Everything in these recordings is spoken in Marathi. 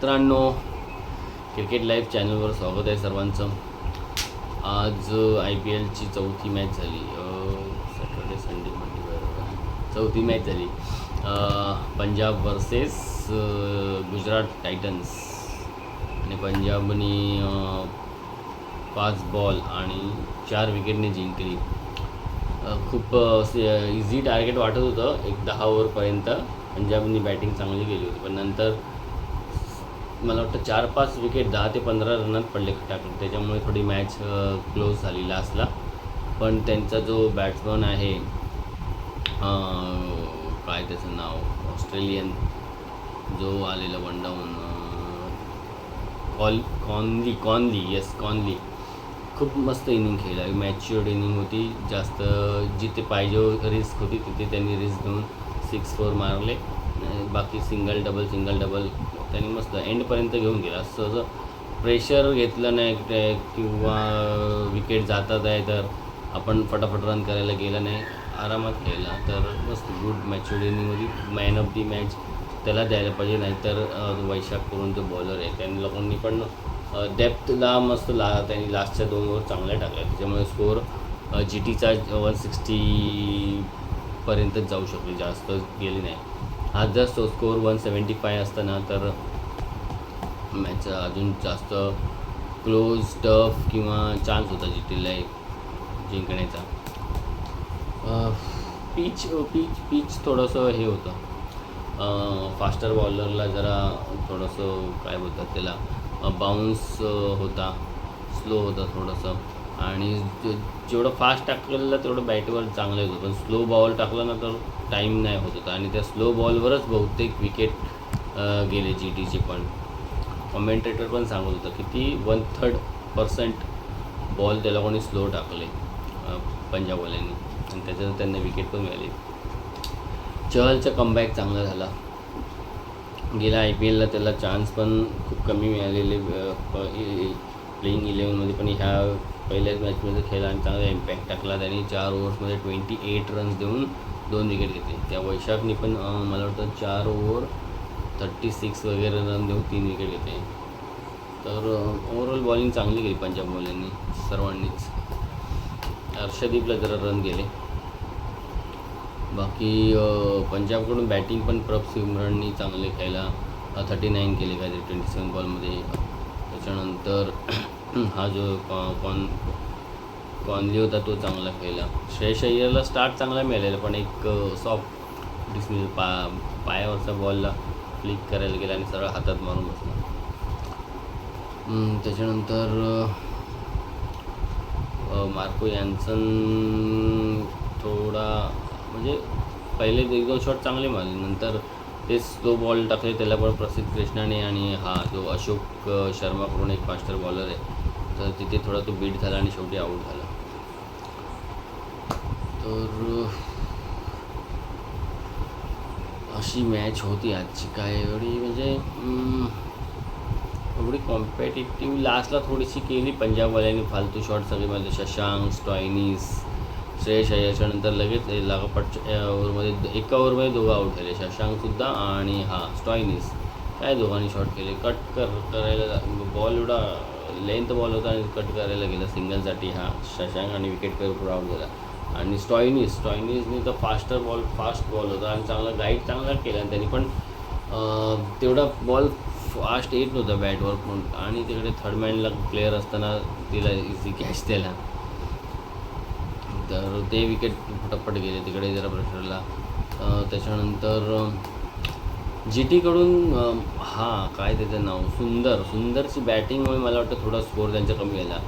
मित्रांनो, क्रिकेट लाईव्ह चॅनलवर स्वागत आहे सर्वांचं. आज IPLची चौथी मॅच झाली. सॅटर्डे संडे मंडे चौथी मॅच झाली. पंजाब वर्सेस गुजरात टायटन्स आणि पंजाबने 5 बॉल आणि 4 विकेटने जिंकली. खूप इझी टार्गेट वाटत होतं. 10 ओव्हरपर्यंत पंजाबनी बॅटिंग चांगली केली होती, पण नंतर मला वाटतं 4-5 विकेट 10 ते 15 रनात पडले खटाखट. त्याच्यामुळे थोडी मॅच क्लोज झाली लास्टला. पण त्यांचा जो बॅट्समन आहे, काय त्याचं नाव, ऑस्ट्रेलियन जो आलेला वन डाऊन, कॉनली खूप मस्त इनिंग खेळला. मॅच्युअर्ड इनिंग होती. जास्त जिथे पाहिजे रिस्क होती तिथे त्यांनी रिस्क घेऊन 6-4 मारले. बाकी सिंगल डबल त्यांनी मस्त एंडपर्यंत घेऊन गेला. असं प्रेशर घेतलं नाही किंवा विकेट जातात आहे तर आपण फटाफट रन करायला गेला नाही, आरामात खेळला. तर मस्त गुड मॅच्युअर्ड इनिंग होती. मॅन ऑफ दी मॅच त्याला द्यायला पाहिजे. नाहीतर वैशाख करून जो बॉलर आहे त्यांनी लोकांनी पण डेप्थला मस्त त्यांनी लास्टच्या 2 ओव्हर चांगल्या टाकल्या. त्याच्यामुळे स्कोअर GTचा 160 पर्यंतच जाऊ शकले, जास्त गेली नाही. आज जर स्कोअर 175 असताना तर मॅच अजून जास्त क्लोज टफ किंवा चान्स होता GTला जिंकण्याचा. पिच थोडंसं हे होतं, फास्टर बॉलरला जरा थोडंसं काय बोलतात त्याला, बाउन्स होता, स्लो होता थोडंसं. आणि जेवढं फास्ट टाकलेलं तेवढं बॅटवर चांगलं होतं, पण स्लो बॉल टाकला ना तर टाईम नाही होत होता. आणि त्या स्लो बॉलवरच बहुतेक विकेट गेले GTचे. पण कॉमेंटेटर पण सांगत होतं किती 1/3% बॉल त्याला कोणी स्लो टाकले पंजाबवाल्यांनी, आणि त्याच्यात त्यांना विकेट पण मिळाली. चहलचा कमबॅक चांगला झाला. गेल्या IPLला त्याला चान्स पण खूप कमी मिळालेले प्लेइंग 11मध्ये, पण ह्या पहिल्याच मॅचमध्ये खेळला आणि चांगला इम्पॅक्ट टाकला. त्यांनी 4 ओव्हर्समध्ये 28 रन्स देऊन 2 विकेट घेतले. त्या वैशाखनी पण मला वाटतं 4 ओव्हर 36 वगैरे रन देऊन 3 विकेट घेतले. तर ओव्हरऑल बॉलिंग चांगली गेली पंजाबवाल्यांनी सर्वांनीच. हर्षदीपला जरा रन गेले. बाकी पंजाबकडून बॅटिंग पण प्रभ सिमरननी चांगले खेळला. 39 केले काहीतरी 27 बॉलमध्ये. त्याच्यानंतर हा जो कॉनली होता तो चांगला खेळला. श्रेयस अय्यरला स्टार्ट चांगला मिळालेला, पण एक सॉफ्ट डिसमिस पायावरचा बॉलला फ्लिक करायला गेला आणि सरळ हातात मारून बसला. त्याच्यानंतर मार्को यान्सन थोडा म्हणजे पहिले 1-2 शॉट चांगले मारले, नंतर ते स्लो बॉल टाकले त्याला पण प्रसिद्ध कृष्णाने. आणि हा जो अशोक शर्मा करून एक फास्टर बॉलर आहे, तर तिथे थोडा तो बीट झाला आणि शेवटी आऊट झाला. तर अशी मॅच होती आजची. काय एवढी म्हणजे एवढी कॉम्पिटिटिव्ह लास्टला थोडीशी केली पंजाबवाल्यांनी, फालतू शॉट सगळे मारले. शशांक, स्टॉयनिस, श्रेयस अय्यरच्या नंतर लगेच लागोपाठच्या ओव्हरमध्ये एका ओव्हरमध्ये 2 आऊट झाले, शशांकसुद्धा आणि स्टॉयनिस. काय दोघांनी शॉट केले, कट करायला बॉल एवढा लेंथ बॉल होता आणि कट करायला गेला सिंगलसाठी शशांक, आणि विकेट पुढे आऊट झाला. आणि स्टॉयनिसने तर फास्ट बॉल होता आणि चांगला गाईड चांगला केला. आणि त्यांनी पण तेवढा बॉल फास्ट येत नव्हता बॅटवर पण, आणि तिकडे थर्ड मॅनला प्लेअर असताना तिला इझी कॅच दिला, तर ते विकेट फटाफट गेले तिकडे जरा प्रेशरला. त्याच्यानंतर GTकडून काय त्याचं नाव, सुंदरची बॅटिंगमुळे मला वाटतं थोडा स्कोअर त्यांचा कमी झाला.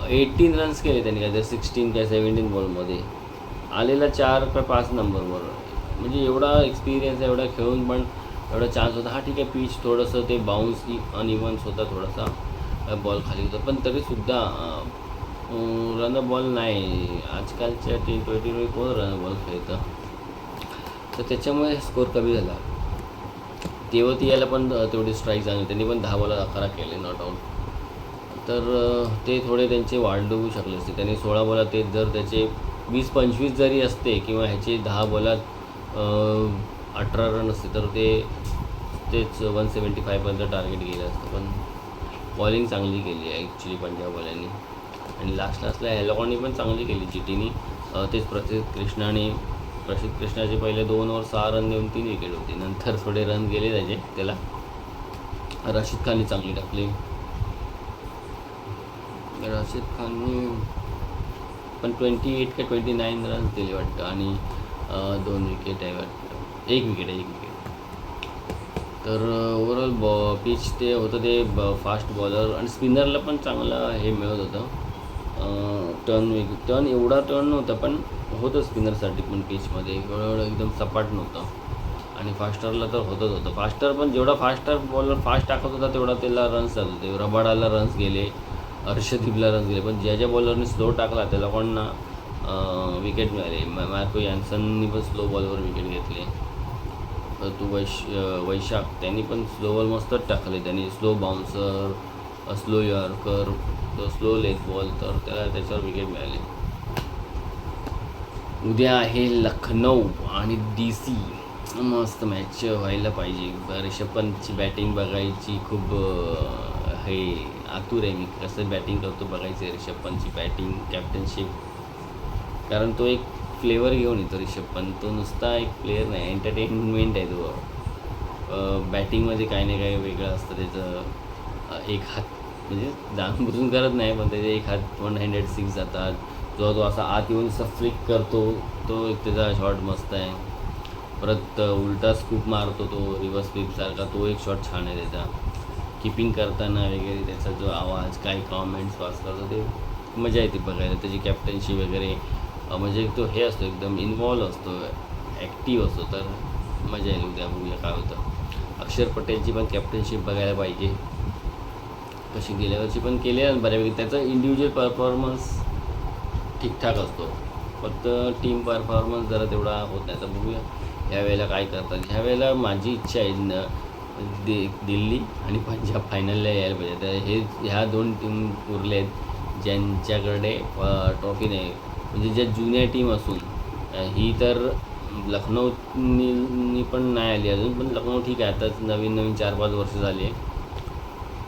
18 रन्स केले त्यांनी, काय 16 काय 17 बॉलमध्ये. आलेला 4 का 5 नंबरवर. म्हणजे एवढा एक्सपिरियन्स, एवढा खेळून पण एवढा चान्स होता. ठीक आहे, पिच थोडंसं ते बाउन्स अनइव्हन्स होता, थोडासा बॉल खाली होता, पण तरीसुद्धा रन बॉल नाही. आजकालच्या T20मध्ये कोण रन बॉल खेळतं, तर त्याच्यामुळे स्कोअर कमी झाला. तेवती याला पण तेवढी स्ट्राईक झाली, त्यांनी पण 10 बॉलात 11 केले नॉट आऊट. तर ते थोडे त्यांचे वाढवू शकले असते. त्यांनी 16 बॉलात ते जर त्याचे 20-25 जरी असते किंवा ह्याचे 10 बॉलात 18 रन असते तर ते तेच 175पर्यंत टार्गेट गेलं असतं, पण बॉलिंग चांगली केली आहे ॲक्च्युली पंजाबवाल्यांनी. आणि लास्टला ह्या लोकांनी पण चांगली केली जीटीनी. तेच प्रसिद्ध कृष्णाचे पहिले 2 ओव्हर 6 रन देऊन 3 विकेट होती. नंतर थोडे रन गेले त्याला. राशिद खानने चांगली टाकली. राशिद खानने पण 28 का 29 रन्स दिले वाटतं, आणि 2 विकेट आहे वाटतं, 1 विकेट आहे. तर ओव्हरऑल पिच ते होतं ते फास्ट बॉलर आणि स्पिनरला पण चांगलं हे मिळत होतं. टर्न एवढा टर्न नव्हता, पण होतं स्पिनरसाठी पण पिचमध्ये एवढं एकदम सपाट नव्हतं. आणि फास्टरला तर होतं. फास्टर पण जेवढा फास्टर बॉलर फास्ट टाकत होता तेवढा त्याला रन्स जात होते. रबाडाला रन्स गेले, हर्षदीपला रन्स गेले, पण ज्या बॉलरने स्लो टाकला त्या लोकांना विकेट मिळाले. मार्को यॅन्सननी पण स्लो बॉलवर विकेट घेतले. तर तू वैशाख त्यांनी पण स्लो बॉल मस्तच टाकले. त्यांनी slow bouncer, slow yorker, slow leg ball, तर त्याच्यावर विकेट मिळाले. उद्या आहे लखनौ आणि DC. मस्त मॅच व्हायला पाहिजे. ऋषभ पंतची बॅटिंग बघायची खूप हे आतुर आहे मी. कसं बॅटिंग करतो बघायचं आहे ऋषभ पंतची बॅटिंग, कॅप्टनशिप. कारण तो एक फ्लेवर घेऊन येतो ऋषभ पंत. तो नुसता एक प्लेयर नाही, एंटरटेनमेंट आहे तो. बॅटिंगमध्ये काही ना काही वेगळं असतं त्याचं. एक हात म्हणजे जाणून करत नाही, पण त्याचे एक हात 106 जातात. जो तो असा आत येऊन असं फ्लिक करतो, तो एक त्याचा शॉट मस्त आहे. परत उलटा स्कूप मारतो तो, रिव्हर्स स्वीपसारखा, तो एक शॉट छान आहे त्याचा. किपिंग करताना वगैरे त्याचा जो आवाज, काय कॉमेंट्स पास करतो, ते मजा येते बघायला. त्याची कॅप्टन्सी वगैरे म्हणजे तो हे असतो, एकदम इन्वॉल्व असतो, ॲक्टिव्ह असतो. तर मजा येईल. उद्या बघूया काय होतं. अक्षर पटेलची पण कॅप्टनशिप बघायला पाहिजे. कशी गेल्या वर्षी पण केली आहे बऱ्यापैकी. त्याचा इंडिव्हिज्युअल परफॉर्मन्स ठीकठाक असतो, फक्त टीम परफॉर्मन्स जरा तेवढा होत नाही. तर बघूया ह्या वेळेला काय करतात. ह्या वेळेला माझी इच्छा आहे दिल्ली आणि पंजाब फायनलला यायला पाहिजे. तर ह्या 2 टीम उरले आहेत ज्यांच्याकडे ट्रॉफी नाही. म्हणजे ज्या जुन्या टीम असून ही तर लखनौनी पण नाही आली अजून, पण लखनौ ठीक आहे, आताच नवीन 4-5 वर्ष झाली आहे.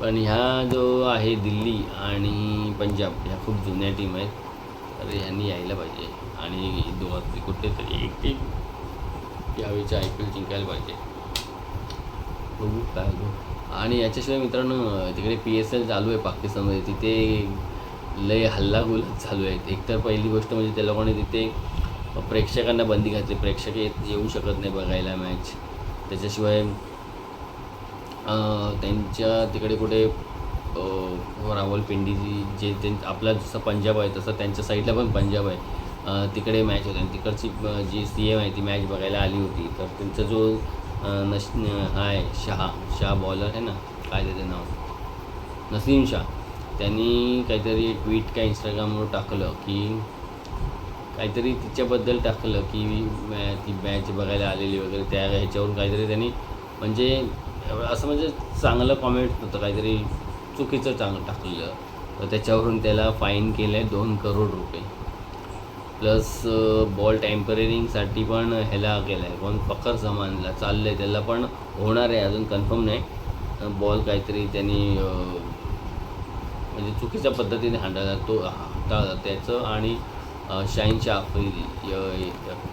पण ह्या जो आहे दिल्ली आणि पंजाब, ह्या खूप जुन्या टीम आहेत. तर ह्यांनी यायला पाहिजे आणि दोघांतली कुठेतरी एक टीम यावेळीच्या IPL जिंकायला पाहिजे. बघू काय होतं. आणि याच्याशिवाय मित्रांनो, तिकडे PSL चालू आहे पाकिस्तानमध्ये. तिथे लय हल्लागुल्ला चालू आहेत. एकतर पहिली गोष्ट म्हणजे त्या लोकांनी तिथे प्रेक्षकांना बंदी घातली. प्रेक्षक येऊ शकत नाही बघायला मॅच. त्याच्याशिवाय त्यांच्या तिकडे कुठे रावलपिंडी जे आपला जसं पंजाब आहे तसं त्यांच्या साईडला पण पंजाब आहे. तिकडे मॅच होते आणि तिकडची जी CM आहे ती मॅच बघायला आली होती. तर त्यांचा जो हा आहे शाह बॉलर आहे ना, काय त्याचं नाव, नसीम शाह, त्यांनी काहीतरी ट्विट काय इंस्टाग्रामवर टाकलं की काहीतरी तिच्याबद्दल टाकलं की ती मॅच बघायला आलेली वगैरे. त्या ह्याच्यावरून काहीतरी त्यांनी म्हणजे असं म्हणजे चांगलं कॉमेंट होतं, काहीतरी चुकीचं टाकलेलं. तर त्याच्यावरून त्याला फाईन केलं आहे 2 करोड रुपये. प्लस बॉल टॅम्परिंगसाठी पण ह्याला केलं आहे, कोण फखर जमानला चाललं आहे, त्याला पण होणार आहे, अजून कन्फर्म नाही. बॉल काहीतरी त्यांनी म्हणजे चुकीच्या पद्धतीने हाताळला त्याचं. आणि शाहीनशाह आफ्रिदी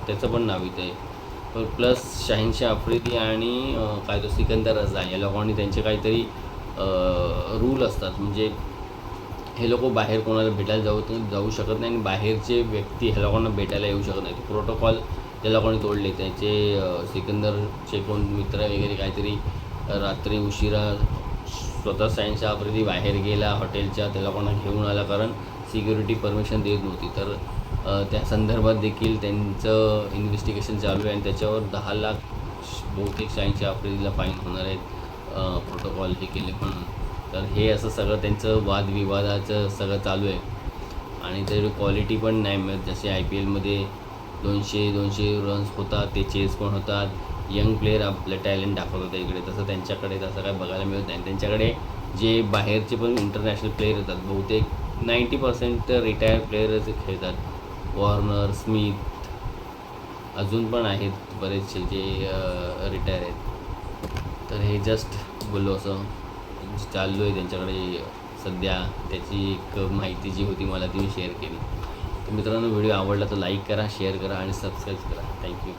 त्याचं पण नाव इथं आहे. प्लस शाहीनशाह आफ्रिदी आणि काय तो सिकंदर रजा, या लोकांनी त्यांचे काहीतरी रूल असतात. म्हणजे हे लोक बाहेर कोणाला भेटायला जाऊ शकत नाही आणि बाहेरचे व्यक्ती ह्या लोकांना भेटायला येऊ शकत नाही. प्रोटोकॉल त्या लोकांनी तोडले. त्याचे सिकंदरचे कोण मित्र वगैरे काहीतरी रात्री उशिरा स्वतः शाहीनशाह आफ्रिदी बाहेर गेला हॉटेलच्या, त्या लोकांना घेऊन आला, कारण सिक्युरिटी परमिशन देत नव्हती. तर त्या संदर्भात देखील त्यांचं इन्व्हेस्टिगेशन चालू आहे आणि त्याच्यावर 10 लाख बहुतेक शाहीनशाह आफ्रिदीला फाईन होणार आहेत, प्रोटोकॉल हे केले म्हणून. तर हे असं सगळं त्यांचं वादविवादाचं सगळं चालू आहे. आणि त्याची क्वालिटी पण नाही मिळत. जसे IPLमध्ये 200 रन्स होतात, ते चेस पण होतात, यंग प्लेयर आपलं टॅलेंट दाखवत होतं इकडे, तसं त्यांच्याकडे तसं काय बघायला मिळत नाही. त्यांच्याकडे जे बाहेरचे पण इंटरनॅशनल प्लेयर येतात, बहुतेक 90% तर रिटायर्ड प्लेयरच खेळतात. वॉर्नर, स्मिथ, अजून पण आहेत बरेचसे जे रिटायर आहेत. तर हे जस्ट बोललो असं चाललो आहे त्यांच्याकडे सध्या, त्याची एक माहिती जी होती मला ती मी शेअर केली. तर मित्रांनो, व्हिडिओ आवडला तर लाईक करा, शेअर करा आणि सबस्क्राईब करा. थँक्यू.